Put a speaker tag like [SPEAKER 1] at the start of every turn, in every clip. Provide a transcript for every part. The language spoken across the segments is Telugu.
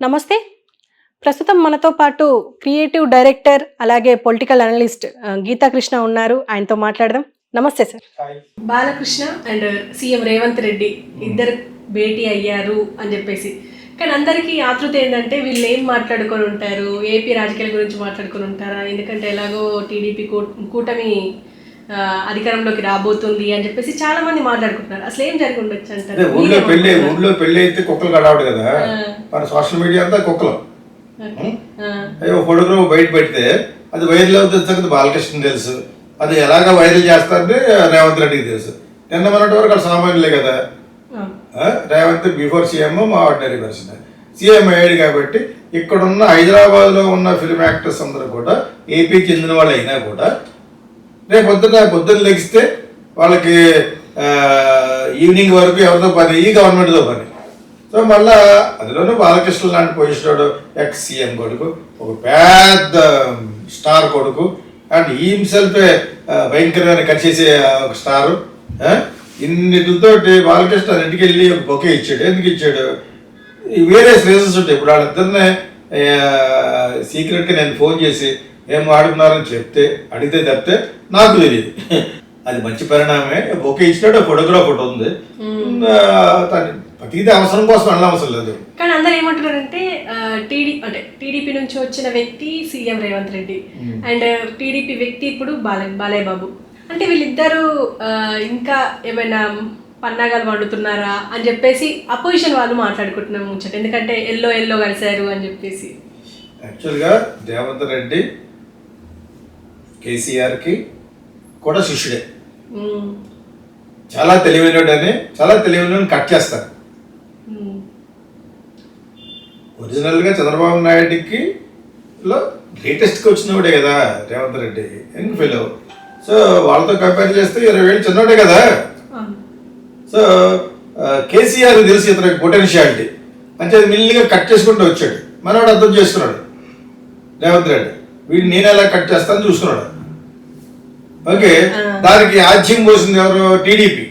[SPEAKER 1] నమస్తే. ప్రస్తుతం మనతో పాటు క్రియేటివ్ డైరెక్టర్ అలాగే పొలిటికల్ అనలిస్ట్ గీతా కృష్ణ ఉన్నారు. ఆయనతో మాట్లాడదాం. నమస్తే sir. Balakrishna and CM Revanth Reddy ఇద్దరు భేటీ అయ్యారు అని చెప్పేసి, కానీ అందరికీ ఆతృత ఏంటంటే వీళ్ళు ఏం మాట్లాడుకొని ఉంటారు, ఏపీ రాజకీయాల గురించి మాట్లాడుకొని ఉంటారా, ఎందుకంటే ఎలాగో టీడీపీ కూటమి అధికారంలోకి రాబోతుంది అని చెప్పేసి చాలా మంది మాట్లాడుకుంటున్నారు. అసలు ఏం జరిగి ఉండొచ్చు అంటారు?
[SPEAKER 2] ఊళ్ళో పెళ్లి అయితే కుక్కలు కడవడు కదా, మన సోషల్ మీడియా అంతా కుక్కలు. ఫోటోగ్రాఫ్ బయట పెడితే అది వైరల్ అవుతుంది, బాలకృష్ణ తెలుసు. అది ఎలాగ వైరల్ చేస్తారంటే రేవంత్ రెడ్డికి తెలుసు. నిన్న మొన్నటి వరకు అది సామాన్యులే కదా. రేవంత్ బిఫోర్ సీఎం మా ఆర్డినరీ పర్సన్, సీఎం అయ్యాడు కాబట్టి ఇక్కడున్న హైదరాబాద్లో ఉన్న ఫిల్మ్ యాక్టర్స్ అందరూ కూడా ఏపీకి చెందిన వాళ్ళు అయినా కూడా రేపు పొద్దున్న లెగిస్తే వాళ్ళకి ఈవినింగ్ వరకు ఎవరితో పని, ఈ గవర్నమెంట్తో పని. సో మళ్ళా అందులోనూ బాలకృష్ణ లాంటి పొజిషన్ ఎక్స్ సీఎం కొడుకు, ఒక పెద్ద స్టార్ కొడుకు, అండ్ ఈ హిమ్సెల్ఫే భయంకరమైన కట్ ఒక స్టారు. ఇన్నిటితో బాలకృష్ణ ఇంటికి వెళ్ళి ఒక బొకే ఇచ్చాడు. ఎందుకు ఇచ్చాడు? వేరే రీజన్స్ ఉంటాయి. ఇప్పుడు వాళ్ళిద్దరినే సీక్రెట్గా నేను ఫోన్ చేసి ఏం వాడుకున్నారని అడిగితే తప్పితే నాకు తెలియదు. అది మంచి పరిణామమే. బొకే ఇచ్చినట్టు ఫోటోగ్రాఫ్ ఒకటి ఉంది. ప్రతిదీ అవసరం కోసం వెళ్ళవసరం లేదు.
[SPEAKER 1] కానీ అందరు ఏమంటున్నారంటే టీడీపీ నుంచి వచ్చిన వ్యక్తి CM Revanth Reddy and TDP వ్యక్తి ఇప్పుడు బాలయ్య బాబు, అంటే వీళ్ళిద్దరూ ఇంకా ఏమైనా పన్నాగాలు వండుతున్నారా అని చెప్పేసి అపోజిషన్ వాళ్ళు మాట్లాడుకుంటున్నాం ముచ్చట. ఎందుకంటే ఎల్లో కలిశారు అని చెప్పేసి.
[SPEAKER 2] యాక్చువల్గా రేవంత్ రెడ్డి కేసీఆర్కి కూడా శిష్యుడే. చాలా తెలివైన కట్ చేస్తారు. ఒరిజినల్గా చంద్రబాబు నాయుడికి లేటెస్ట్గా వచ్చినవాడే కదా Revanth Reddy, young fellow. So వాళ్ళతో కంపేర్ చేస్తే 20 ఏళ్ళు చిన్నవాడే కదా. సో కేసీఆర్ తెలిసి ఇతనికి పొటెన్షియాలిటీ అంటే అది మిల్లిగా కట్ చేసుకుంటూ వచ్చాడు. మనవాడు అర్థం చేసుకున్నాడు రేవంత్ రెడ్డి, వీడు నేను ఎలా కట్ చేస్తాను చూసుకున్నాడు. ఓకే, దానికి ఆజ్యం పోసింది ఎవరు? టీడీపీ,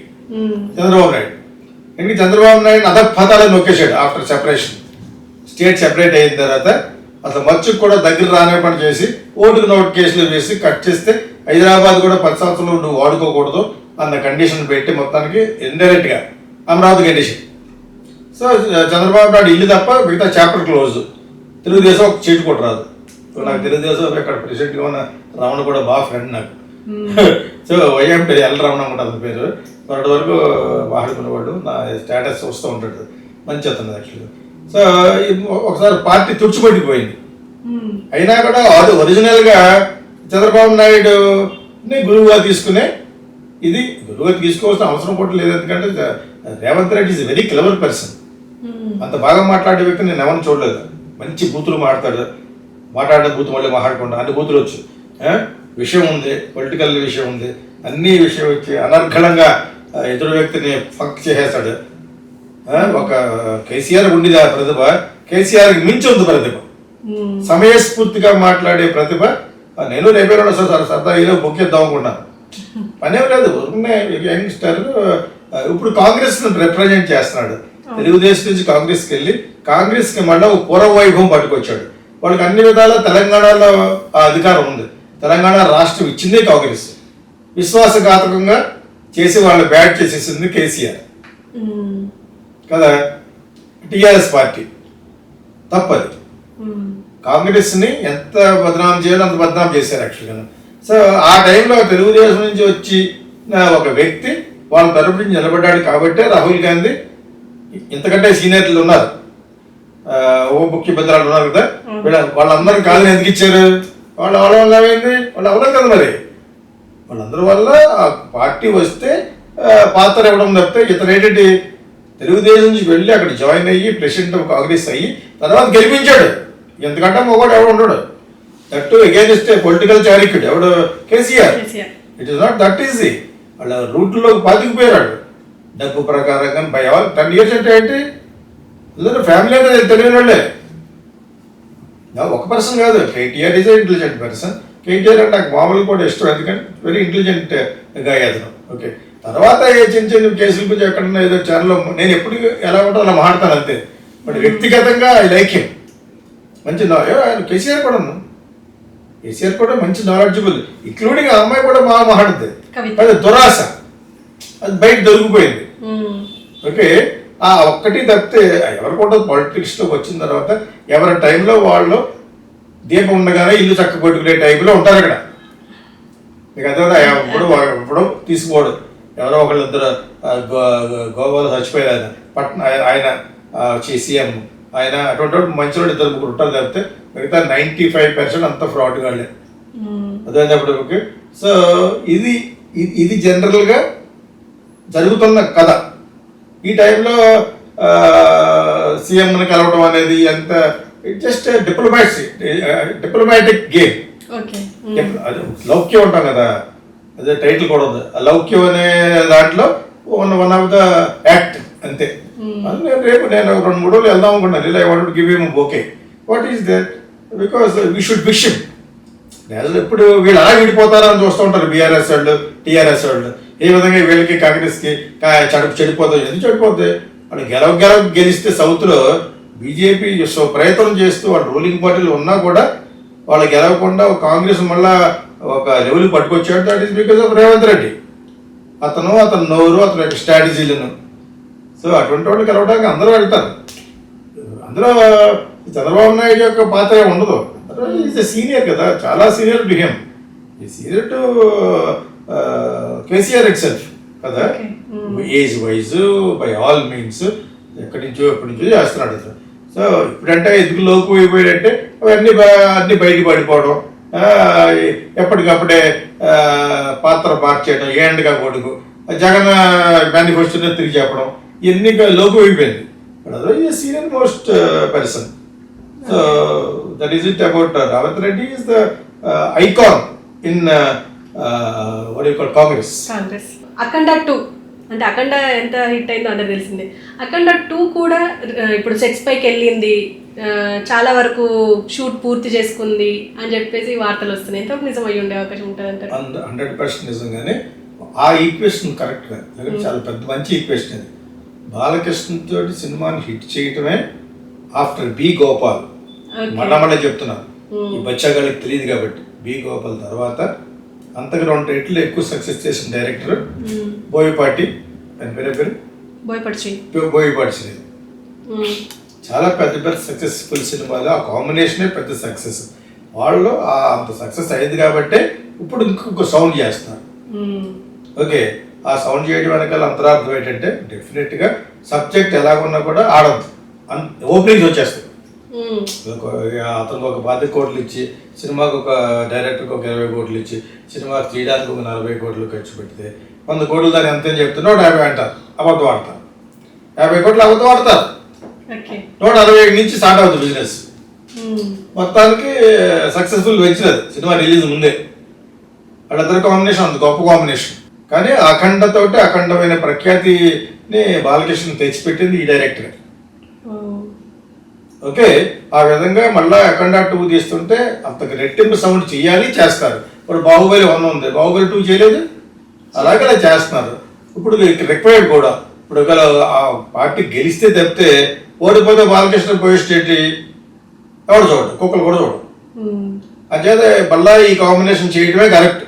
[SPEAKER 2] చంద్రబాబు నాయుడు. ఎందుకంటే చంద్రబాబు నాయుడు అధపతాలను నొక్కేశాడు. ఆఫ్టర్ సెపరేషన్, స్టేట్ సెపరేట్ అయిన తర్వాత అసలు మచ్చుకు కూడా దగ్గర రానివ్వకుండా చేసి ఓటుకు నోటు కేసులు వేసి కట్ చేస్తే హైదరాబాద్ కూడా 10 సంవత్సరాలు నువ్వు వాడుకోకూడదు అన్న కండిషన్ పెట్టి మొత్తానికి ఇండైరెక్ట్గా అమరావతి కండిషన్. సో చంద్రబాబు నాయుడు ఇల్లు తప్ప మిగతా చాప్టర్ క్లోజ్. తెలుగుదేశం ఒక సీటు కూడా రాదు. నాకు తెలుగుదేశం ఇక్కడ ప్రెసిడెంట్గా ఉన్న రమణ కూడా బాగా ఫ్రెండ్ నాకు. సో వైఎంపీ ఎల్ రమణ ఉంటుంది అతని పేరు. మొన్నటి వరకు వాడుకునేవాడు, నా స్టేటస్ వస్తూ ఉంటాడు, మంచి అతను యాక్చువల్గా. సో ఒకసారి పార్టీ తుడిచిపెట్టిపోయింది. అయినా కూడా అది ఒరిజినల్గా చంద్రబాబు నాయుడుని గురువుగా తీసుకునే, ఇది గురువుగా తీసుకోవాల్సిన అవసరం కూడా లేదు. ఎందుకంటే Revanth Reddy is very clever person. అంత బాగా మాట్లాడే వ్యక్తి నేను ఎవరిని చూడలేదు. మంచి బూతులు మాట్లాడే బూతు మళ్ళీ మాట్లాడకుండా అన్ని బూతులు వచ్చు. విషయం ఉంది, పొలిటికల్ విషయం ఉంది, అన్ని విషయం వచ్చి అనర్ఘళంగా ఎదురు వ్యక్తిని ఫక్ చేసేస్తాడు. ఒక కేసీఆర్ ఉండేది ఆ ప్రతిభ, కేసీఆర్కి మించి ఉంది ప్రతిభ, సమయస్ఫూర్తిగా మాట్లాడే ప్రతిభ. నేను రేపే సరదా ఏదో బొక్కేద్దాం అనుకున్నాను, పనే లేదు. యంగ్స్టర్ ఇప్పుడు కాంగ్రెస్ రిప్రజెంట్ చేస్తున్నాడు. తెలుగుదేశం నుంచి కాంగ్రెస్కి వెళ్ళి కాంగ్రెస్కి మళ్ళీ ఒక పూర్వ వైభవం పట్టుకొచ్చాడు. వాళ్ళకి అన్ని విధాల తెలంగాణలో ఆ అధికారం ఉంది. తెలంగాణ రాష్ట్రం ఇచ్చిందే కాంగ్రెస్. విశ్వాసఘాతకంగా చేసి వాళ్ళు బ్యాట్ చేసేసింది కేసీఆర్ కదా. టీఆర్ఎస్ పార్టీ తప్పది. కాంగ్రెస్ని ఎంత బదనాం చేయాలో అంత బదనాం చేశారు యాక్చువల్గా. సో ఆ టైంలో తెలుగుదేశం నుంచి వచ్చి ఒక వ్యక్తి వాళ్ళ తరపు నుంచి నిలబడ్డాడు కాబట్టి రాహుల్ గాంధీ, ఇంతకంటే సీనియర్లు ఉన్నారు, ఓ ముఖ్యమంత్రులు ఉన్నారు కదా, వాళ్ళందరూ కాదని ఎందుకు ఇచ్చారు? వాళ్ళ వల్ల ఏమైంది? వాళ్ళు అవ్వలేదు కదా. మరి వాళ్ళందరి వల్ల ఆ పార్టీ వస్తే పాత్ర ఇవ్వడం తప్పితే ఇతను ఏంటంటే తెలుగుదేశం నుంచి వెళ్ళి అక్కడ జాయిన్ అయ్యి ప్రెసిడెంట్ ఆఫ్ కాంగ్రెస్ అయ్యి తర్వాత గెలిపించాడు. ఎందుకంటే మొగడు ఎవడు ఉండడు. దట్ అగైన్స్ట్ పొలిటికల్ చారిక్యుడ్ ఎవడు? KCR. It is not that easy. వాళ్ళ రూట్లోకి పాతికిపోయాడు డబ్బు ప్రకారంగా. 10 years అంటే ఏంటి? ఫ్యామిలీ అనేది తెలియని వాళ్ళే. ఒక పర్సన్ కాదు. KTR is intelligent person. KTR అంటే నాకు మామూలు కూడా ఇష్టం, ఎందుకంటే వెరీ ఇంటెలిజెంట్ గాయ అతను. ఓకే, తర్వాత చిన్న కేసుల గురించి ఎక్కడన్నా ఏదో ఛానల్లో నేను ఎప్పుడు ఎలా ఉంటానో అలా మాట్లాడతాను అంతే. బట్ వ్యక్తిగతంగా ఐ లైక్ హిమ్. మంచి ఆయన కేసీఆర్ కూడా ఉన్నాం, కేసీఆర్ కూడా మంచి నాలెడ్జబుల్, ఇంక్లూడింగ్ ఆ అమ్మాయి కూడా బాగా మాట్లాడుతుంది. అది దురాశ, అది బయట దొరికిపోయింది. ఓకే, ఆ ఒక్కటి తప్పితే ఎవరు కూడా పాలిటిక్స్లోకి వచ్చిన తర్వాత ఎవరి టైంలో వాళ్ళు దీపం ఉండగానే ఇల్లు చక్క కొట్టుకునే టైంలో ఉంటారు అక్కడ. మీకు అదే ఇప్పుడు తీసుకోడు ఎవరో ఒకళ్ళిద్దరు గోవాలో చచ్చిపోయారు ఆయన పట్న ఆయన సీఎం ఆయన అటువంటి మంచి వాళ్ళు ఇద్దరు ముగ్గురు ఉంటారు తప్పితే మిగతా 95% అంతా ఫ్రాడ్ గాళ్ళే. అదేటప్పటికి సో ఇది జనరల్గా జరుగుతున్న కథ. ఈ టైంలో సీఎంని కలవడం అనేది ఎంత జస్ట్ డిప్లొమాటిక్ గేమ్. లౌక్యం ఉంటాం కదా, అదే టైటిల్ కూడా ఉంది, లౌక్యం అనే దాంట్లో వన్ ఆఫ్ ద యాక్ట్ అంతే. రేపు నేను 2-3 రోజులు వెళ్దాం అనుకున్నాను, ఇలా I want to give him okay, what is that, because we should wish him. ఇప్పుడు వీళ్ళు అలా విడిపోతారని చూస్తూ ఉంటారు బీఆర్ఎస్ వాళ్ళు, టీఆర్ఎస్ వాళ్ళు. ఏ విధంగా వీళ్ళకి కాంగ్రెస్కి చెడిపోతాయి, ఎందుకు చెడిపోతాయి? వాళ్ళు గెలిస్తే సౌత్లో బీజేపీ ప్రయత్నం చేస్తూ వాళ్ళు రూలింగ్ పార్టీలు ఉన్నా కూడా వాళ్ళు గెలవకుండా కాంగ్రెస్ మళ్ళా ఒక లెవెల్ పట్టుకొచ్చాడు. That is because of Revanth Reddy. అతను నోరు, అతని యొక్క స్ట్రాటజీలను. సో అటువంటి వాళ్ళు గెలవడానికి అందరూ వెళ్తారు. అందులో చంద్రబాబు నాయుడు యొక్క పాత్ర ఉండదు. ఈజ్ సీనియర్ కదా, చాలా సీనియర్ టు హిమ్, ఈ senior to KCR itself కదా, age wise by all means ఎప్పటి నుంచో చేస్తున్నాడు అతను. సో ఇప్పుడంటే ఎందుకు లోపు అయిపోయాడంటే అవన్నీ అన్ని బయట పడిపోవడం, ఎప్పటికప్పుడే పాత్ర మార్చేయడం, ఏండుగా కొడుకు జగన్ మేనిఫెస్టోని తిరిగి చెప్పడం, ఇవన్నీ లోపు అయిపోయింది. అదే senior most person. So that is it about Revanth Reddy is the icon in Congress.
[SPEAKER 1] Akhanda 2 అంటే అఖండ ఎంత హిట్ అయిందో అందరికి తెలిసిందే. అఖండ 2 కూడా ఇప్పుడు సెట్స్ పైకి వెళ్ళింది, చాలా వరకు షూట్ పూర్తి చేసుకుంది అని చెప్పేసి వార్తలు వస్తున్నాయి. ఎంతవరకు నిజం అయ్యి ఉండే అవకాశం ఉంటుంది అంటారు?
[SPEAKER 2] 100% నిజంగానే. ఆ ఈక్వేషన్ కరెక్ట్గా చాలా పెద్ద మంచి ఈక్వేషన్ అది. బాలకృష్ణ తోటి సినిమాని హిట్ చేయటమే ఆఫ్టర్ బి గోపాల్. మళ్ళా చెప్తున్నాను, ఈ బచ్చాగాళ్ళకి తెలియదు కాబట్టి. బి గోపాల్ తర్వాత అంతకు 2 రెట్లు ఎక్కువ సక్సెస్ చేసిన డైరెక్టర్ బోయపాటి. ఆయన పేరు బోయపాటి శ్రీ. చాలా పెద్ద సక్సెస్ఫుల్ సినిమాలు, ఆ కాంబినేషనే పెద్ద సక్సెస్. వాళ్ళు అంత సక్సెస్ అయింది కాబట్టి ఇప్పుడు ఇంకొక సౌండ్ చేస్తున్నారు. ఓకే, ఆ సౌండ్ చేయడం వెనకాల అంతరార్థం ఏంటంటే డెఫినెట్గా సబ్జెక్ట్ ఎలాగున్నా కూడా ఆడదు, ఓపెనింగ్స్ వచ్చేస్తాయి. అతనికి ఒక 10 కోట్లు ఇచ్చి సినిమాకి ఒక డైరెక్టర్కి ఒక 20 కోట్లు ఇచ్చి సినిమాకి తీయడానికి ఒక 40 కోట్లు ఖర్చు పెడితే 100 కోట్లు దాన్ని ఎంత చెప్తే 150 అంటారు, అబద్ధం ఆడతారు. 50 కోట్లు అబద్ధం ఆడతారు, 160 నుంచి స్టార్ట్ అవుతుంది బిజినెస్. మొత్తానికి సక్సెస్ఫుల్ వెంచర్ సినిమా రిలీజ్ ముందే. వాళ్ళిద్దరు కాంబినేషన్ అంత గొప్ప కాంబినేషన్. కానీ అఖండతోటి అఖండమైన ప్రఖ్యాతిని బాలకృష్ణ తెచ్చిపెట్టింది ఈ డైరెక్టర్. ఓకే, ఆ విధంగా మళ్ళీ అఖండ 2 తీస్తుంటే అంతకు రెట్టింపు సౌండ్ చేయాలి, చేస్తారు. ఇప్పుడు బాహుబలి 1 ఉంది, బాహుబలి 2 చేయలేదు, అలాగే అలా చేస్తున్నారు. ఇప్పుడు రిక్వైర్డ్ కూడా. ఇప్పుడు ఒకవేళ ఆ పార్టీ గెలిస్తే తప్పితే ఓడిపోతే బాలకృష్ణ పోయే స్టేట్ ఎవడు చూడడు, కుక్కలు కూడా చూడడు. అంచేత మళ్ళా ఈ కాంబినేషన్ చేయడమే కరెక్ట్.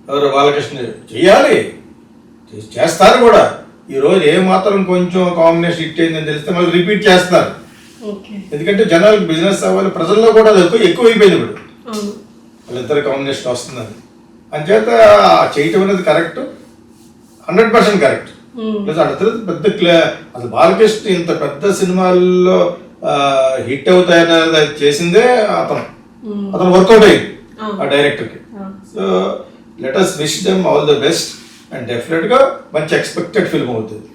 [SPEAKER 2] ఎవరు బాలకృష్ణ చెయ్యాలి, చేస్తారు కూడా. ఈరోజు ఏమాత్రం కొంచెం కాంబినేషన్ హిట్ అయిందని తెలిస్తే మళ్ళీ రిపీట్ చేస్తారు. ఎందుకంటే జనాలకు బిజినెస్ అవ్వాలి, ప్రజల్లో కూడా అది ఎక్కువ అయిపోయింది. ఇప్పుడు వాళ్ళిద్దరు కాంబినేషన్ వస్తుందని అంచేత చేయటం అనేది కరెక్ట్, 100% కరెక్ట్. ప్లస్ వాళ్ళిద్దరు పెద్ద అసలు బాలకృష్ణ ఇంత పెద్ద సినిమాల్లో హిట్ అవుతాయనేది చేసిందే అతను వర్కౌట్ అయ్యింది ఆ డైరెక్టర్కి. So let us wish them all the best and definitely మంచి ఎక్స్పెక్టెడ్ ఫిల్మ్ అవుతుంది.